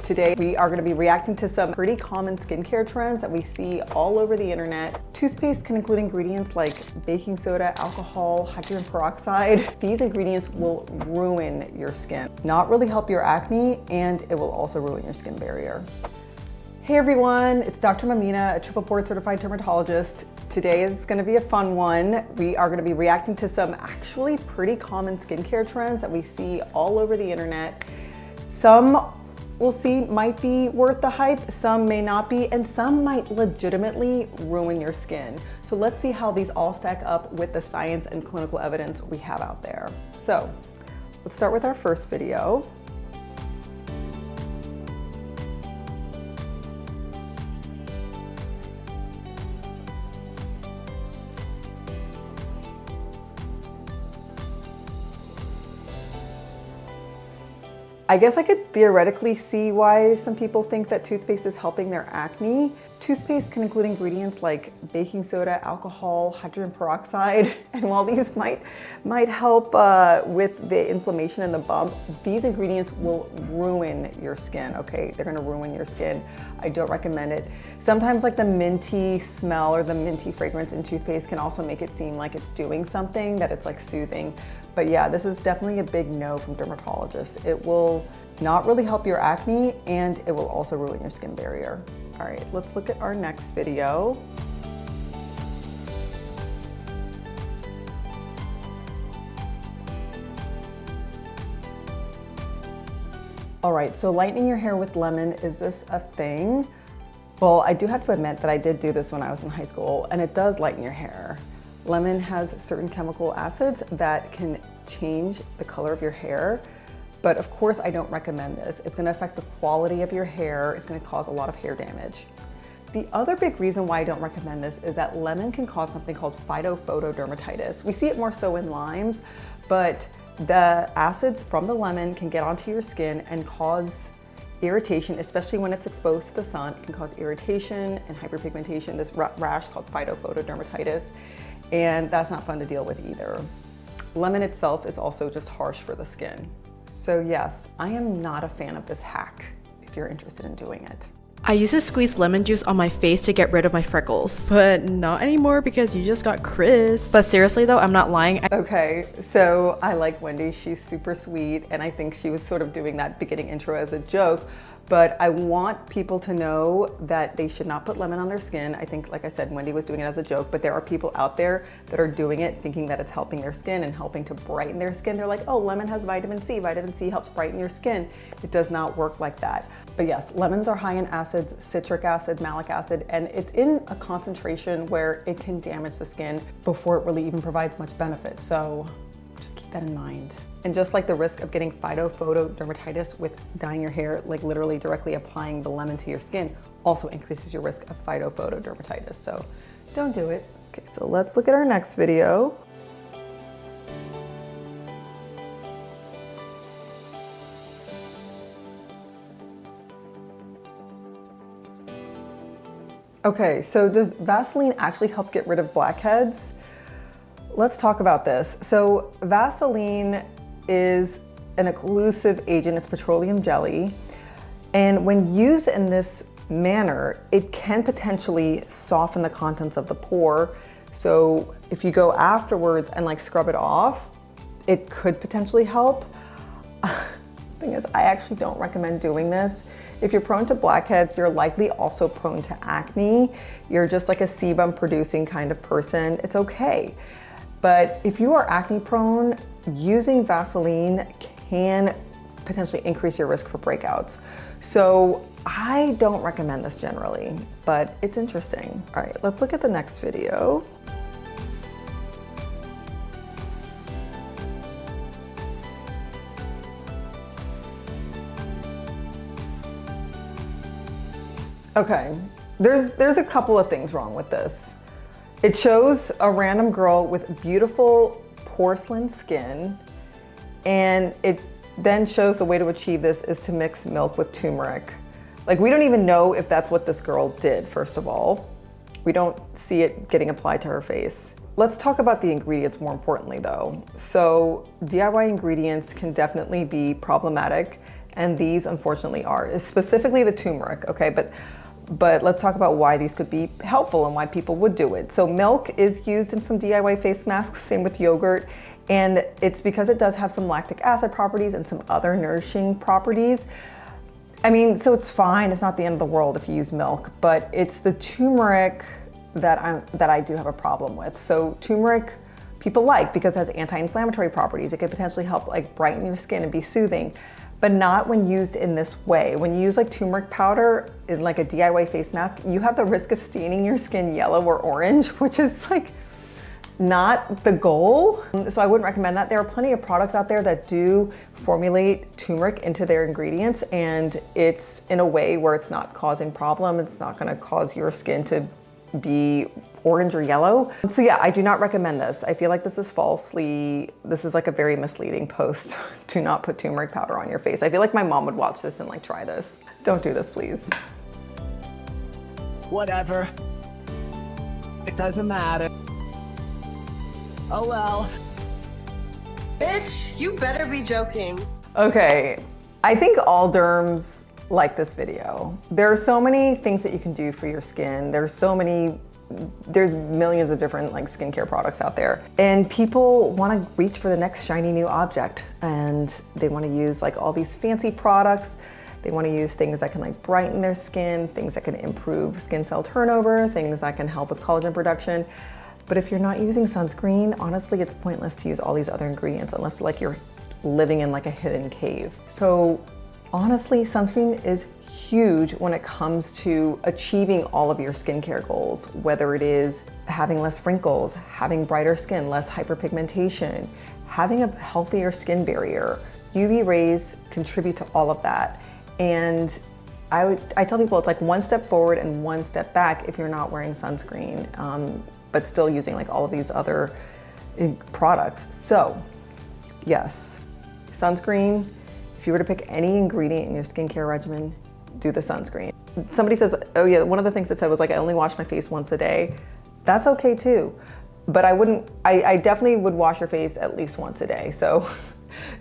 Today we are going to be reacting to some pretty common skincare trends that we see all over the internet. Toothpaste can include ingredients like baking soda, alcohol, hydrogen peroxide. These ingredients will ruin your skin, not really help your acne, and it will also ruin your skin barrier. Hey everyone, it's Dr. Mamina, a triple board certified dermatologist. Today is going to be a fun one. We are going to be reacting to some actually pretty common skincare trends that we see all over the internet. Some we'll see might be worth the hype, some may not be, and some might legitimately ruin your skin. So let's see how these all stack up with the science and clinical evidence we have out there. So let's start with our first video. I guess I could theoretically see why some people think that toothpaste is helping their acne. Toothpaste can include ingredients like baking soda, alcohol, hydrogen peroxide, and while these might help with the inflammation and the bump, these ingredients will ruin your skin, okay? They're gonna ruin your skin. I don't recommend it. Sometimes like the minty smell or the minty fragrance in toothpaste can also make it seem like it's doing something, that it's like soothing. But yeah, this is definitely a big no from dermatologists. It will not really help your acne, and it will also ruin your skin barrier. All right, let's look at our next video. All right, so lightening your hair with lemon, is this a thing? Well, I do have to admit that I did do this when I was in high school, and it does lighten your hair. Lemon has certain chemical acids that can change the color of your hair, but of course I don't recommend this. It's gonna affect the quality of your hair. It's gonna cause a lot of hair damage. The other big reason why I don't recommend this is that lemon can cause something called phytophotodermatitis. We see it more so in limes, but the acids from the lemon can get onto your skin and cause irritation, especially when it's exposed to the sun. It can cause irritation and hyperpigmentation, this rash called phytophotodermatitis. And that's not fun to deal with either. Lemon itself is also just harsh for the skin. So yes, I am not a fan of this hack if you're interested in doing it. I used to squeeze lemon juice on my face to get rid of my freckles, but not anymore because you just got crisp. But seriously though, I'm not lying. Okay, so I like Wendy, she's super sweet, and I think she was sort of doing that beginning intro as a joke, but I want people to know that they should not put lemon on their skin. I think, like I said, Wendy was doing it as a joke, but there are people out there that are doing it thinking that it's helping their skin and helping to brighten their skin. They're like, oh, lemon has vitamin C. Vitamin C helps brighten your skin. It does not work like that. But yes, lemons are high in acids, citric acid, malic acid, and it's in a concentration where it can damage the skin before it really even provides much benefit. So just keep that in mind. And just like the risk of getting phytophotodermatitis with dyeing your hair, like literally directly applying the lemon to your skin, also increases your risk of phytophotodermatitis. So don't do it. Okay, so let's look at our next video. Okay, so does Vaseline actually help get rid of blackheads? Let's talk about this. So Vaseline is an occlusive agent, it's petroleum jelly. And when used in this manner, it can potentially soften the contents of the pore. So if you go afterwards and like scrub it off, it could potentially help. Thing is, I actually don't recommend doing this. If you're prone to blackheads, you're likely also prone to acne. You're just like a sebum producing kind of person. It's okay. But if you are acne prone, using Vaseline can potentially increase your risk for breakouts. So I don't recommend this generally, but it's interesting. All right, let's look at the next video. Okay, there's a couple of things wrong with this. It shows a random girl with beautiful porcelain skin, and it then shows the way to achieve this is to mix milk with turmeric. Like, we don't even know if that's what this girl did, first of all. We don't see it getting applied to her face. Let's talk about the ingredients more importantly though. So DIY ingredients can definitely be problematic and these unfortunately are, specifically the turmeric, okay? But let's talk about why these could be helpful and why people would do it. So milk is used in some DIY face masks, same with yogurt, and it's because it does have some lactic acid properties and some other nourishing properties. I mean, so it's fine, it's not the end of the world if you use milk, but it's the turmeric that I do have a problem with. So turmeric people like because it has anti-inflammatory properties. It could potentially help like brighten your skin and be soothing, but not when used in this way. When you use like turmeric powder in like a DIY face mask, you have the risk of staining your skin yellow or orange, which is like not the goal. So I wouldn't recommend that. There are plenty of products out there that do formulate turmeric into their ingredients, and it's in a way where it's not causing problem. It's not gonna cause your skin to be orange or yellow. So yeah, I do not recommend this. I feel like this is like a very misleading post. Do not put turmeric powder on your face. I feel like my mom would watch this and like try this. Don't do this, please. Whatever. It doesn't matter. Oh well. Bitch, you better be joking. Okay, I think all derms like this video. There are so many things that you can do for your skin. There's millions of different like skincare products out there, and people want to reach for the next shiny new object, and they want to use like all these fancy products. They want to use things that can like brighten their skin, things that can improve skin cell turnover, things that can help with collagen production. But if you're not using sunscreen, honestly, it's pointless to use all these other ingredients unless like you're living in like a hidden cave. So honestly, sunscreen is huge when it comes to achieving all of your skincare goals, whether it is having less wrinkles, having brighter skin, less hyperpigmentation, having a healthier skin barrier. UV rays contribute to all of that. And I tell people it's like one step forward and one step back if you're not wearing sunscreen, but still using like all of these other products. So yes, sunscreen. If you were to pick any ingredient in your skincare regimen, do the sunscreen. Somebody says, oh yeah, one of the things it said was like, I only wash my face once a day. That's okay too. But I definitely would wash your face at least once a day. So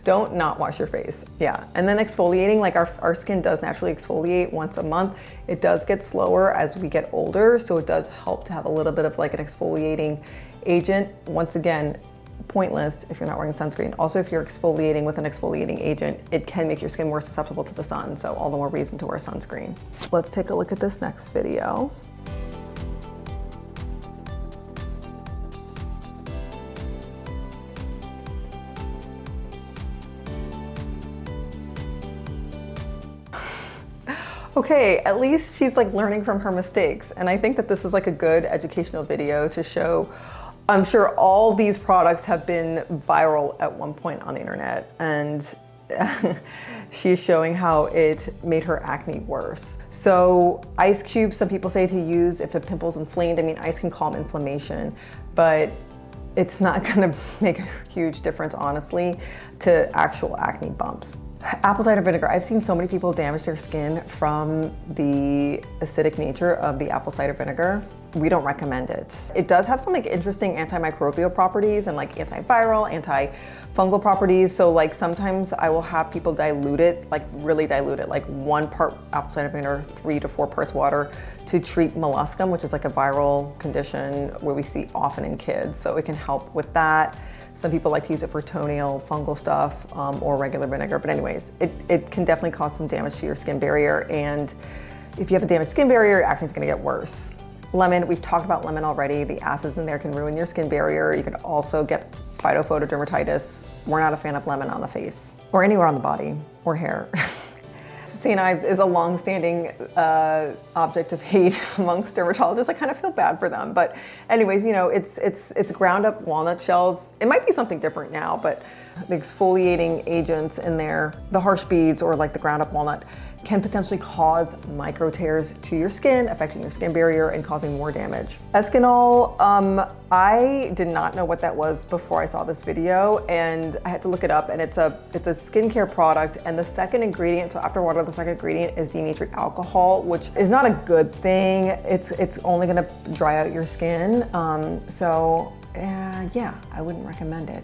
don't not wash your face. Yeah, and then exfoliating, like our skin does naturally exfoliate once a month. It does get slower as we get older. So it does help to have a little bit of like an exfoliating agent. Once again, pointless if you're not wearing sunscreen. Also, if you're exfoliating with an exfoliating agent, it can make your skin more susceptible to the sun, so all the more reason to wear sunscreen. Let's take a look at this next video. Okay, at least she's like learning from her mistakes, and I think that this is like a good educational video to show. I'm sure all these products have been viral at one point on the internet, and she's showing how it made her acne worse. So ice cubes, some people say to use if a pimple's inflamed. I mean, ice can calm inflammation, but it's not gonna make a huge difference, honestly, to actual acne bumps. Apple cider vinegar. I've seen so many people damage their skin from the acidic nature of the apple cider vinegar. We don't recommend it. It does have some like interesting antimicrobial properties and like antiviral, antifungal properties. So like sometimes I will have people dilute it, like really dilute it, like 1 part apple cider vinegar, 3 to 4 parts water to treat molluscum, which is like a viral condition where we see often in kids. So it can help with that. Some people like to use it for toenail fungal stuff or regular vinegar. But anyways, it can definitely cause some damage to your skin barrier. And if you have a damaged skin barrier, your acne is gonna get worse. Lemon, we've talked about lemon already. The acids in there can ruin your skin barrier. You can also get phytophotodermatitis. We're not a fan of lemon on the face or anywhere on the body or hair. St. Ives is a long-standing object of hate amongst dermatologists. I kind of feel bad for them, but anyways, you know, it's ground up walnut shells. It might be something different now, but the exfoliating agents in there, the harsh beads or like the ground up walnut, can potentially cause micro tears to your skin, affecting your skin barrier and causing more damage. Escanol, I did not know what that was before I saw this video, and I had to look it up, and it's a skincare product, and the second ingredient, so after water, the second ingredient is denatured alcohol, which is not a good thing. It's only gonna dry out your skin. Yeah, I wouldn't recommend it.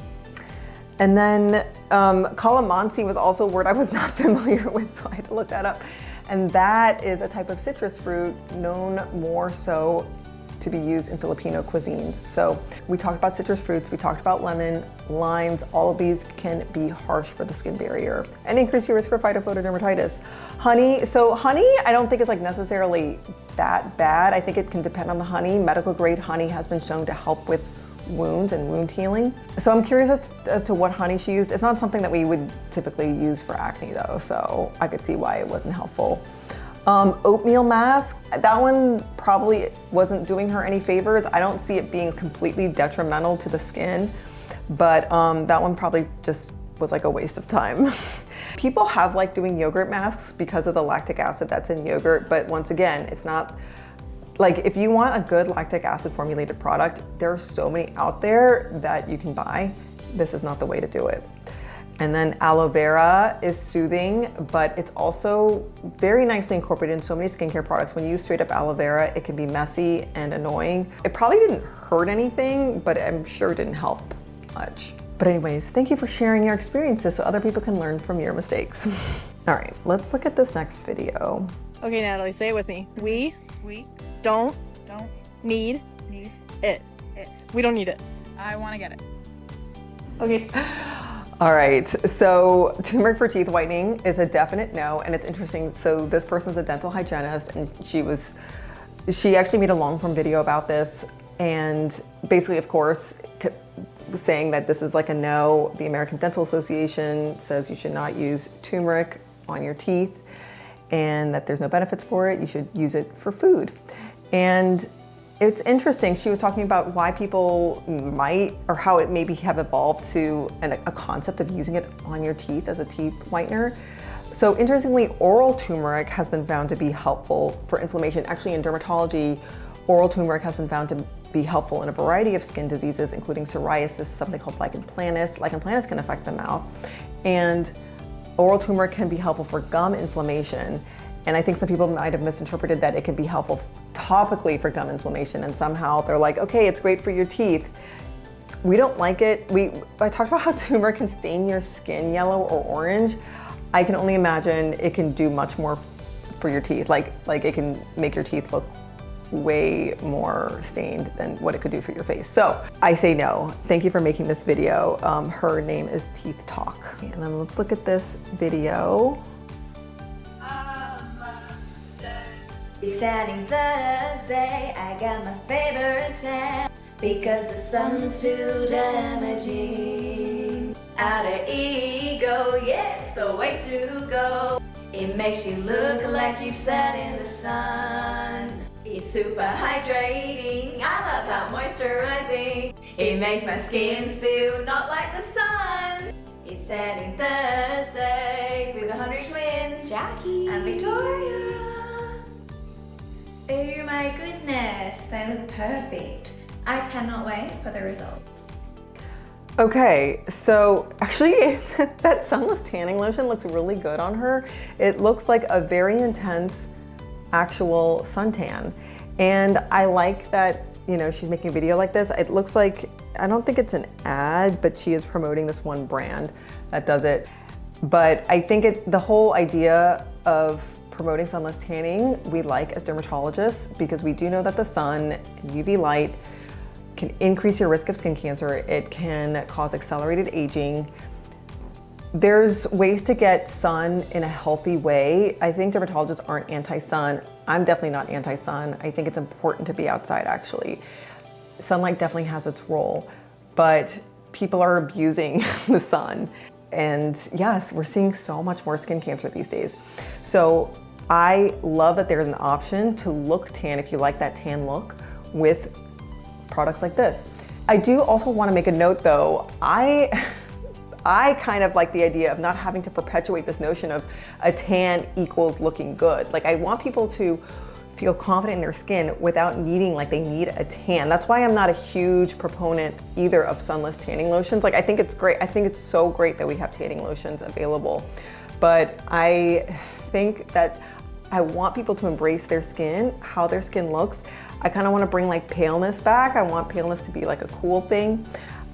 And then calamansi was also a word I was not familiar with, so I had to look that up. And that is a type of citrus fruit known more so to be used in Filipino cuisines. So we talked about citrus fruits, we talked about lemon, limes, all of these can be harsh for the skin barrier and increase your risk for phytophotodermatitis. Honey, so honey I don't think is like necessarily that bad. I think it can depend on the honey. Medical grade honey has been shown to help with wounds and wound healing. So I'm curious as to what honey she used. It's not something that we would typically use for acne though, so I could see why it wasn't helpful. Oatmeal mask, that one probably wasn't doing her any favors. I don't see it being completely detrimental to the skin, but that one probably just was like a waste of time. People have liked doing yogurt masks because of the lactic acid that's in yogurt, but once again, it's not, like if you want a good lactic acid formulated product, there are so many out there that you can buy. This is not the way to do it. And then aloe vera is soothing, but it's also very nicely incorporated in so many skincare products. When you use straight up aloe vera, it can be messy and annoying. It probably didn't hurt anything, but I'm sure it didn't help much. But anyways, thank you for sharing your experiences so other people can learn from your mistakes. All right, let's look at this next video. Okay, Natalie, say it with me. We don't need it. We don't need it. I want to get it. Okay. All right, so turmeric for teeth whitening is a definite no, and it's interesting. So this person's a dental hygienist, and she actually made a long form video about this, and basically, of course, saying that this is like a no. The American Dental Association says you should not use turmeric on your teeth, and that there's no benefits for it. You should use it for food. And it's interesting, she was talking about why people might, or how it maybe have evolved to a concept of using it on your teeth as a teeth whitener. So interestingly, oral turmeric has been found to be helpful for inflammation. Actually in dermatology, oral turmeric has been found to be helpful in a variety of skin diseases, including psoriasis, something called lichen planus. Lichen planus can affect the mouth. And oral turmeric can be helpful for gum inflammation. And I think some people might have misinterpreted that it can be helpful topically for gum inflammation, and somehow they're like, okay, it's great for your teeth. We don't like it. I talked about how turmeric can stain your skin yellow or orange. I can only imagine it can do much more for your teeth. Like it can make your teeth look way more stained than what it could do for your face. So I say no. Thank you for making this video. Her name is Teeth Talk. And then let's look at this video. It's starting Thursday, I got my favorite tan because the sun's too damaging. Outer ego, yeah, it's the way to go. It makes you look like you've sat in the sun. It's super hydrating, I love how moisturizing. It makes my skin feel not like the sun. It's starting Thursday with the Hungry Twins, Jackie and Victoria. Oh my goodness, they look perfect. I cannot wait for the results. Okay, so actually that Sunless tanning lotion looks really good on her. It looks like a very intense actual suntan. And I like that, you know, she's making a video like this. It looks like, I don't think it's an ad, but she is promoting this one brand that does it. But I think the whole idea of promoting sunless tanning, we like as dermatologists, because we do know that the sun and UV light can increase your risk of skin cancer. It can cause accelerated aging. There's ways to get sun in a healthy way. I think dermatologists aren't anti-sun. I'm definitely not anti-sun. I think it's important to be outside actually. Sunlight definitely has its role, but people are abusing the sun. And yes, we're seeing so much more skin cancer these days. So I love that there's an option to look tan if you like that tan look with products like this. I do also want to make a note though. I kind of like the idea of not having to perpetuate this notion of a tan equals looking good. Like I want people to feel confident in their skin without needing like they need a tan. That's why I'm not a huge proponent either of sunless tanning lotions. Like I think it's great. I think it's so great that we have tanning lotions available. But I think that I want people to embrace their skin, how their skin looks. I kind of want to bring like paleness back. I want paleness to be like a cool thing.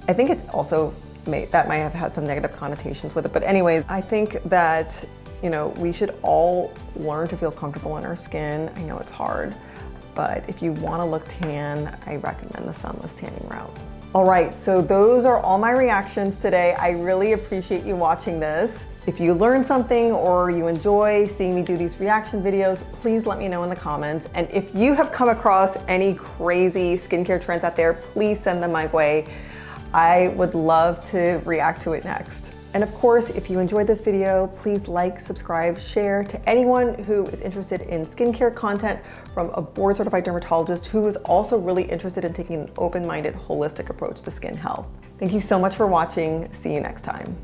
I think it also that might have had some negative connotations with it. But anyways, I think that, you know, we should all learn to feel comfortable in our skin. I know it's hard, but if you want to look tan, I recommend the Sunless tanning route. All right, so those are all my reactions today. I really appreciate you watching this. If you learned something or you enjoy seeing me do these reaction videos, please let me know in the comments. And if you have come across any crazy skincare trends out there, please send them my way. I would love to react to it next. And of course, if you enjoyed this video, please like, subscribe, share to anyone who is interested in skincare content from a board-certified dermatologist who is also really interested in taking an open-minded, holistic approach to skin health. Thank you so much for watching. See you next time.